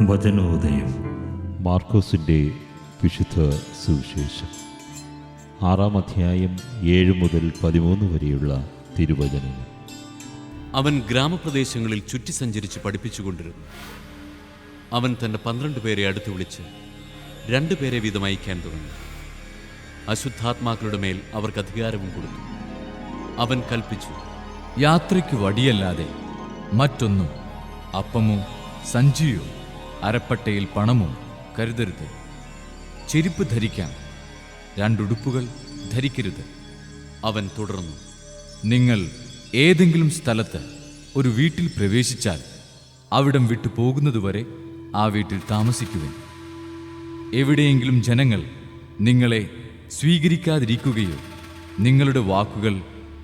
വചനോദയം. മാർക്കോസിൻ്റെ വിശുദ്ധ സുവിശേഷം 6-ാം അധ്യായം 7 മുതൽ 13 വരെയുള്ള തിരുവചനങ്ങൾ. അവൻ ഗ്രാമപ്രദേശങ്ങളിൽ ചുറ്റി സഞ്ചരിച്ച് പഠിപ്പിച്ചുകൊണ്ടിരുന്നു. അവൻ തൻ്റെ 12 പേരെ അടുത്ത് വിളിച്ച് 2 പേരെ വീതം അയക്കാൻ തുടങ്ങി. അശുദ്ധാത്മാക്കളുടെ മേൽ അവർക്ക് അധികാരവും കൊടുത്തു. അവൻ കൽപ്പിച്ചു, യാത്രയ്ക്ക് വടിയല്ലാതെ മറ്റൊന്നും, അപ്പമോ സഞ്ചിയോ അരപ്പട്ടയിൽ പണമോ കരുതരുത്. ചെരുപ്പ് ധരിക്കാൻ 2 ഉടുപ്പുകൾ ധരിക്കരുത്. അവൻ തുടർന്നു, നിങ്ങൾ ഏതെങ്കിലും സ്ഥലത്ത് ഒരു വീട്ടിൽ പ്രവേശിച്ചാൽ അവിടം വിട്ടു പോകുന്നതുവരെ ആ വീട്ടിൽ താമസിക്കുവിൻ. എവിടെയെങ്കിലും ജനങ്ങൾ നിങ്ങളെ സ്വീകരിക്കാതിരിക്കുകയോ നിങ്ങളുടെ വാക്കുകൾ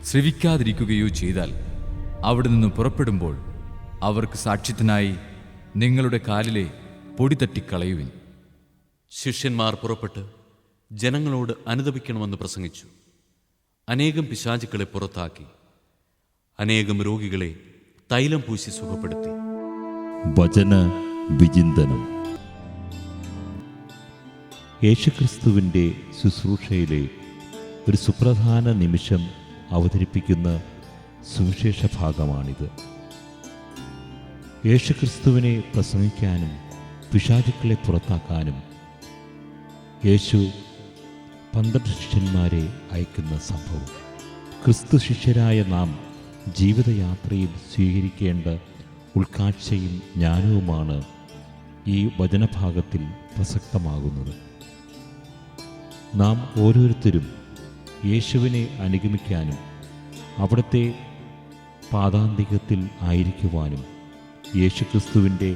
ശ്രവിക്കാതിരിക്കുകയോ ചെയ്താൽ അവിടെ നിന്ന് പുറപ്പെടുമ്പോൾ അവർക്ക് സാക്ഷ്യത്തിനായി നിങ്ങളുടെ കാലിലെ പൊടി തട്ടിക്കളയുവിൻ. ശിഷ്യന്മാർ പുറപ്പെട്ട് ജനങ്ങളോട് അനുതപിക്കണമെന്ന് പ്രസംഗിച്ചു. അനേകം പിശാചുക്കളെ പുറത്താക്കി അനേകം രോഗികളെ തൈലം പൂശി സുഖപ്പെടുത്തി. വചന വിചിന്തനം. യേശുക്രിസ്തുവിൻ്റെ ശുശ്രൂഷയിലെ ഒരു സുപ്രധാന നിമിഷം അവതരിപ്പിക്കുന്ന സുവിശേഷ ഭാഗമാണിത്. യേശുക്രിസ്തുവിനെ പ്രസംഗിക്കാനും പിശാചുക്കളെ പുറത്താക്കാനും യേശു 12 ശിഷ്യന്മാരെ അയക്കുന്ന സംഭവം. ക്രിസ്തു ശിഷ്യരായ നാം ജീവിതയാത്രയിൽ സ്വീകരിക്കേണ്ട ഉൾക്കാഴ്ചയും ജ്ഞാനവുമാണ് ഈ വചനഭാഗത്തിൽ പ്രസക്തമാകുന്നത്. നാം ഓരോരുത്തരും യേശുവിനെ അനുഗമിക്കാനും അവിടുത്തെ പാദാന്തികത്തിൽ ആയിരിക്കുവാനും യേശുക്രിസ്തുവിൻ്റെ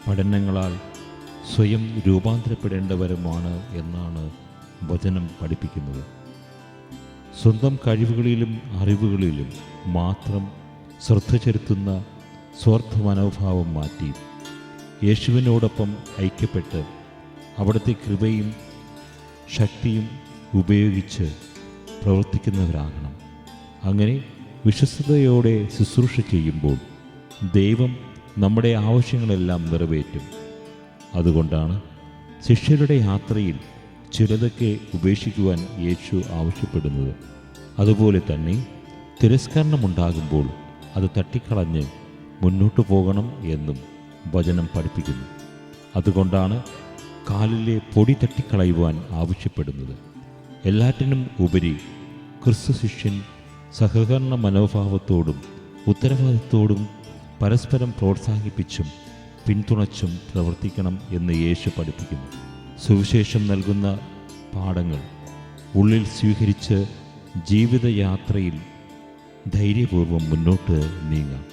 പഠനങ്ങളാൽ സ്വയം രൂപാന്തരപ്പെടേണ്ടവരുമാണ് എന്നാണ് വചനം പഠിപ്പിക്കുന്നത്. സ്വന്തം കഴിവുകളിലും അറിവുകളിലും മാത്രം ശ്രദ്ധ ചെലുത്തുന്ന സ്വാർത്ഥ മനോഭാവം മാറ്റി യേശുവിനോടൊപ്പം ഐക്യപ്പെട്ട് അവിടുത്തെ കൃപയും ശക്തിയും ഉപയോഗിച്ച് പ്രവർത്തിക്കുന്നവരാകണം. അങ്ങനെ വിശ്വസ്തയോടെ ശുശ്രൂഷ ചെയ്യുമ്പോൾ ദൈവം നമ്മുടെ ആവശ്യങ്ങളെല്ലാം നിറവേറ്റും. അതുകൊണ്ടാണ് ശിഷ്യരുടെ യാത്രയിൽ ചിലതൊക്കെ ഉപേക്ഷിക്കുവാൻ യേശു ആവശ്യപ്പെടുന്നത്. അതുപോലെ തന്നെ തിരസ്കരണമുണ്ടാകുമ്പോൾ അത് തട്ടിക്കളഞ്ഞ് മുന്നോട്ടു പോകണം എന്നും വചനം പഠിപ്പിക്കുന്നു. അതുകൊണ്ടാണ് കാലിലെ പൊടി തട്ടിക്കളയുവാൻ ആവശ്യപ്പെടുന്നത്. എല്ലാറ്റിനും ഉപരി ക്രിസ്തു ശിഷ്യൻ സഹകരണ മനോഭാവത്തോടും ഉത്തരവാദിത്തോടും പരസ്പരം പ്രോത്സാഹിപ്പിച്ചും പിന്തുണച്ചും പ്രവർത്തിക്കണം എന്ന് യേശു പഠിപ്പിക്കുന്നു. സുവിശേഷം നൽകുന്ന പാഠങ്ങൾ ഉള്ളിൽ സ്വീകരിച്ച് ജീവിതയാത്രയിൽ ധൈര്യപൂർവ്വം മുന്നോട്ട് നീങ്ങാം.